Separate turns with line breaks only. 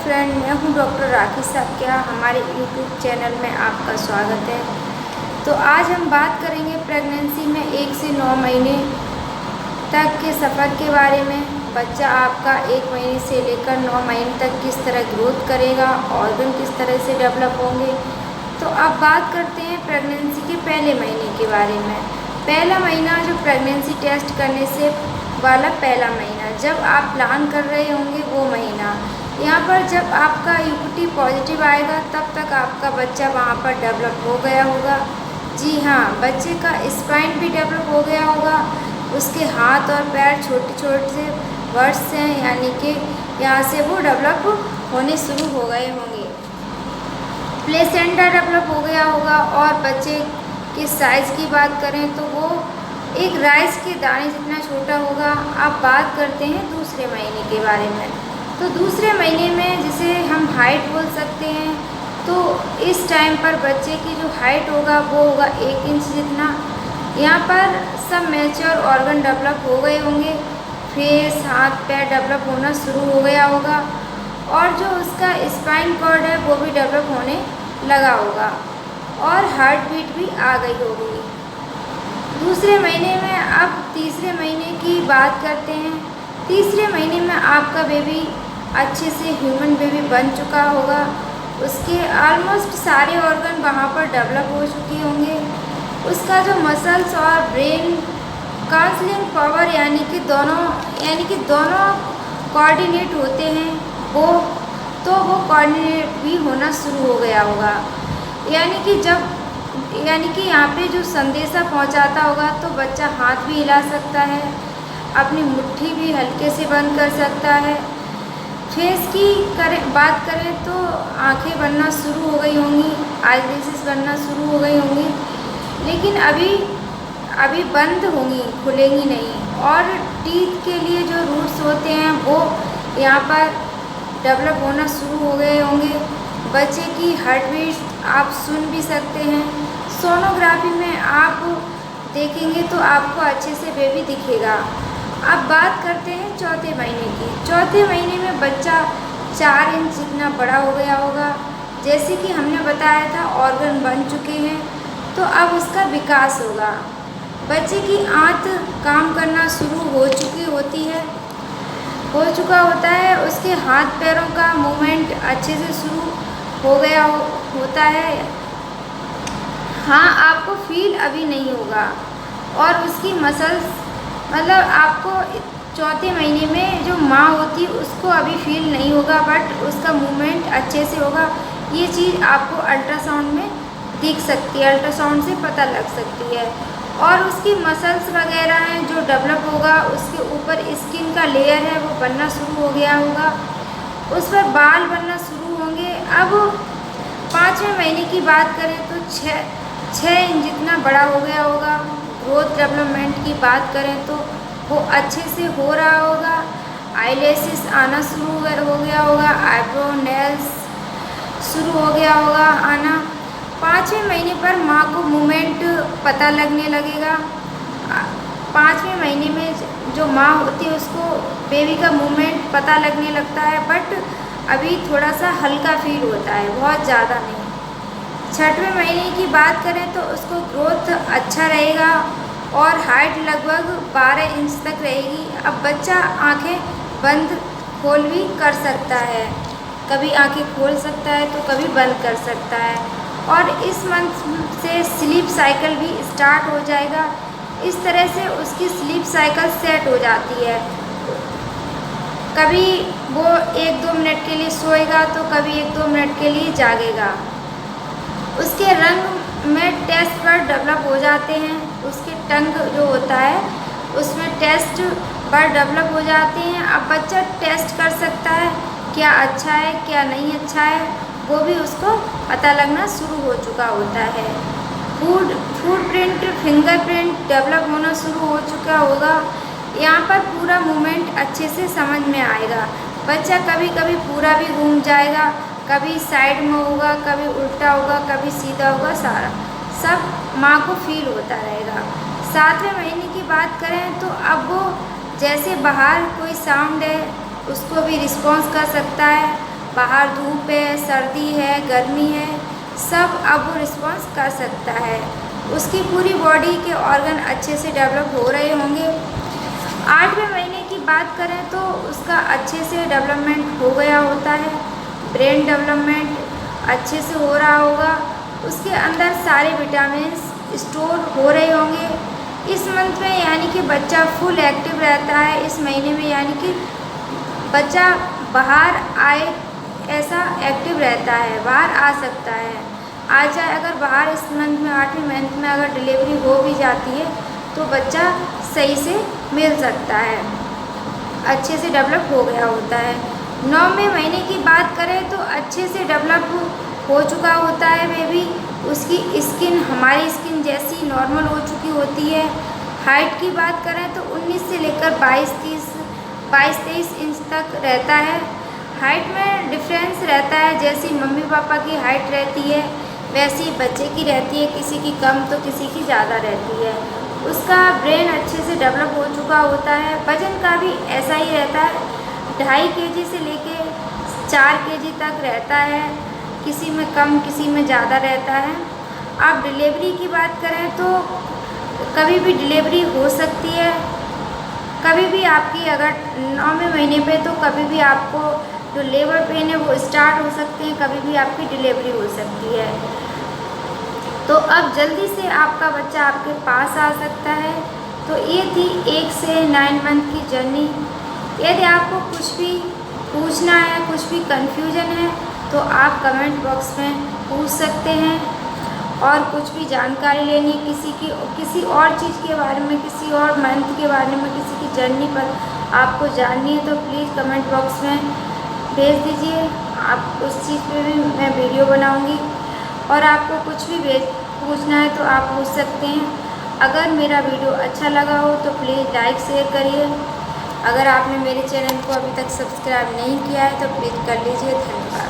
Friend, मैं हूं doctor राखी साक्या। हमारे यूट्यूब चैनल में आपका स्वागत है। तो आज हम बात करेंगे प्रेगनेंसी में 1 से 9 महीने तक के सफ़र के बारे में। बच्चा आपका 1 महीने से लेकर 9 महीने तक किस तरह ग्रोथ करेगा, ऑर्गन किस तरह से डेवलप होंगे। तो अब बात करते हैं प्रेगनेंसी के पहले महीने के बारे में। पहला महीना जो प्रेगनेंसी टेस्ट करने से वाला पहला महीना, जब आप प्लान कर रहे होंगे वो महीना, यहाँ पर जब आपका यूपीटी पॉजिटिव आएगा तब तक आपका बच्चा वहाँ पर डेवलप हो गया होगा। जी हाँ, बच्चे का स्पाइन भी डेवलप हो गया होगा। उसके हाथ और पैर छोटे छोटे से वर्ड्स हैं, यानी कि यहाँ से वो डेवलप होने शुरू हो गए होंगे। प्लेसेंटा डेवलप हो गया होगा। और बच्चे के साइज़ की बात करें तो वो एक राइस के दाने जितना छोटा होगा। अब बात करते हैं दूसरे महीने के बारे में। तो दूसरे महीने में जिसे हम हाइट बोल सकते हैं, तो इस टाइम पर बच्चे की जो हाइट होगा वो होगा 1 इंच जितना। यहाँ पर सब मैच्योर ऑर्गन डेवलप हो गए होंगे। फेस, हाथ पैर डेवलप होना शुरू हो गया होगा। और जो उसका स्पाइन कॉर्ड है वो भी डेवलप होने लगा होगा। और हार्ट बीट भी आ गई होगी दूसरे महीने में। अब तीसरे महीने की बात करते हैं। तीसरे महीने में आपका बेबी अच्छे से ह्यूमन बेबी बन चुका होगा। उसके ऑलमोस्ट सारे ऑर्गन वहाँ पर डेवलप हो चुके होंगे। उसका जो मसल्स और ब्रेन काउंसलिंग पावर यानी कि दोनों कोऑर्डिनेट होते हैं, वो कोऑर्डिनेट भी होना शुरू हो गया होगा। यानी कि यहाँ पे जो संदेशा पहुँचाता होगा, तो बच्चा हाथ भी हिला सकता है, अपनी मुट्ठी भी हल्के से बंद कर सकता है। फेस की बात करें तो आंखें बनना शुरू हो गई होंगी, आईलैशेस बनना शुरू हो गई होंगी, लेकिन अभी बंद होंगी, खुलेंगी नहीं। और टीथ के लिए जो रूट्स होते हैं वो यहाँ पर डेवलप होना शुरू हो गए होंगे। बच्चे की हार्ट बीट आप सुन भी सकते हैं। सोनोग्राफी में आप देखेंगे तो आपको अच्छे से बेबी दिखेगा। अब बात करते हैं चौथे महीने की। चौथे महीने में बच्चा 4 इंच जितना बड़ा हो गया होगा। जैसे कि हमने बताया था, ऑर्गन बन चुके हैं, तो अब उसका विकास होगा। बच्चे की आंत काम करना शुरू हो चुका होता है। उसके हाथ पैरों का मूवमेंट अच्छे से शुरू हो गया होता है। हाँ, आपको फील अभी नहीं होगा। और उसकी मसल्स, मतलब आपको चौथे महीने में जो माँ होती है उसको अभी फील नहीं होगा, बट उसका मूवमेंट अच्छे से होगा। ये चीज़ आपको अल्ट्रासाउंड में दिख सकती है, अल्ट्रासाउंड से पता लग सकती है। और उसकी मसल्स वगैरह हैं जो डेवलप होगा, उसके ऊपर स्किन का लेयर है वो बनना शुरू हो गया होगा, उस पर बाल बनना शुरू होंगे। अब 5वें महीने की बात करें तो 6 इंच जितना बड़ा हो गया होगा। ग्रोथ डेवलपमेंट की बात करें तो वो अच्छे से हो रहा होगा। आईलैशेस आना शुरू हो गया होगा, आईब्रो नेल्स शुरू हो गया होगा आना। 5वें महीने पर माँ को मूवमेंट पता लगने लगेगा। 5वें महीने में जो माँ होती है उसको बेबी का मूवमेंट पता लगने लगता है, बट अभी थोड़ा सा हल्का फील होता है, बहुत ज़्यादा नहीं। 6वें महीने की बात करें तो उसको ग्रोथ अच्छा रहेगा और हाइट लगभग 12 इंच तक रहेगी। अब बच्चा आंखें बंद खोल भी कर सकता है, कभी आंखें खोल सकता है तो कभी बंद कर सकता है। और इस मंथ से स्लीप साइकिल भी स्टार्ट हो जाएगा। इस तरह से उसकी स्लीप साइकिल सेट हो जाती है। कभी वो 1-2 मिनट के लिए सोएगा तो कभी 1-2 मिनट के लिए जागेगा। उसके रंग में टेस्ट बड डेवलप हो जाते हैं। उसके टंग जो होता है उसमें टेस्ट बड डेवलप हो जाते हैं। अब बच्चा टेस्ट कर सकता है क्या अच्छा है क्या नहीं अच्छा है, वो भी उसको पता लगना शुरू हो चुका होता है। फुटप्रिंट, फिंगरप्रिंट डेवलप होना शुरू हो चुका होगा। यहाँ पर पूरा मूवमेंट अच्छे से समझ में आएगा। बच्चा कभी कभी पूरा भी घूम जाएगा, कभी साइड में होगा, कभी उल्टा होगा, कभी सीधा होगा, सारा सब माँ को फील होता रहेगा। 7वें महीने की बात करें तो अब वो जैसे बाहर कोई साउंड है उसको भी रिस्पॉन्स कर सकता है। बाहर धूप है, सर्दी है, गर्मी है, सब अब वो रिस्पॉन्स कर सकता है। उसकी पूरी बॉडी के ऑर्गन अच्छे से डेवलप हो रहे होंगे। 8वें महीने की बात करें तो उसका अच्छे से डेवलपमेंट हो गया होता है, ब्रेन डेवलपमेंट अच्छे से हो रहा होगा, उसके अंदर सारे विटामिन्स स्टोर हो रहे होंगे। इस मंथ में यानी कि बच्चा फुल एक्टिव रहता है। इस महीने में यानी कि बच्चा बाहर आए ऐसा एक्टिव रहता है, बाहर आ सकता है। आ जाए अगर बाहर इस मंथ में 8वें मंथ में अगर डिलीवरी हो भी जाती है तो बच्चा सही से मिल सकता है, अच्छे से डेवलप हो गया होता है। 9वें महीने की बात करें तो अच्छे से डेवलप हो चुका होता है बेबी। उसकी स्किन हमारी स्किन जैसी नॉर्मल हो चुकी होती है। हाइट की बात करें तो 19 से लेकर 22-23 इंच तक रहता है। हाइट में डिफरेंस रहता है, जैसी मम्मी पापा की हाइट रहती है वैसी बच्चे की रहती है, किसी की कम तो किसी की ज़्यादा रहती है। उसका ब्रेन अच्छे से डेवलप हो चुका होता है। वज़न का भी ऐसा ही रहता है, 2.5 kg से लेके 4 kg तक रहता है, किसी में कम किसी में ज़्यादा रहता है। अब डिलीवरी की बात करें तो कभी भी डिलीवरी हो सकती है, कभी भी आपकी अगर 9वें महीने पे तो कभी भी आपको जो लेबर पेन है वो स्टार्ट हो सकते हैं, कभी भी आपकी डिलीवरी हो सकती है। तो अब जल्दी से आपका बच्चा आपके पास आ सकता है। तो ये थी 1 से 9 मंथ की जर्नी। यदि आपको कुछ भी पूछना है, कुछ भी कन्फ्यूजन है तो आप कमेंट बॉक्स में पूछ सकते हैं। और कुछ भी जानकारी लेनी है किसी और चीज़ के बारे में, किसी और मंथ के बारे में, किसी की जर्नी पर आपको जाननी है तो प्लीज़ कमेंट बॉक्स में भेज दीजिए। आप उस चीज़ पे भी मैं वीडियो बनाऊंगी। और आपको कुछ भी पूछना है तो आप पूछ सकते हैं। अगर मेरा वीडियो अच्छा लगा हो तो प्लीज़ लाइक शेयर करिए। अगर आपने मेरे चैनल को अभी तक सब्सक्राइब नहीं किया है तो प्लीज़ कर लीजिए। धन्यवाद।